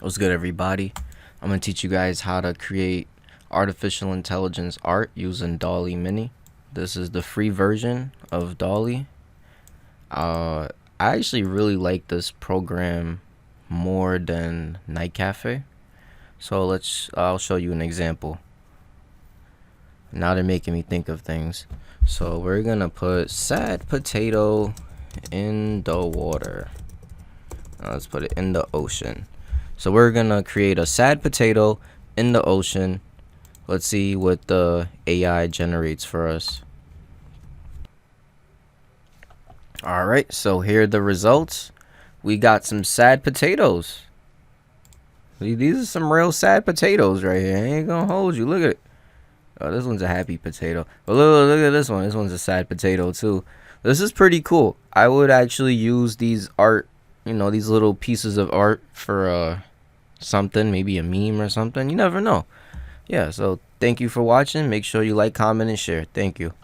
What's good, everybody? I'm gonna teach you guys how to create artificial intelligence art using DALL-E Mini. This is the free version of DALL-E. I actually really like this program more than Night Cafe. So I'll show you an example. Now they're making me think of things. So we're gonna put sad potato in the water. Let's put it in the ocean. So we're gonna create a sad potato in the ocean. Let's see what the AI generates for us. Alright, so here are the results. We got some sad potatoes. These are some real sad potatoes right here. I ain't gonna hold you. Look at it. Oh, this one's a happy potato. But look at this one. This one's a sad potato too. This is pretty cool. I would actually use these art, these little pieces of art for something, maybe a meme or something. You never know. Yeah, so thank you for watching. Make sure you like, comment, and share. Thank you.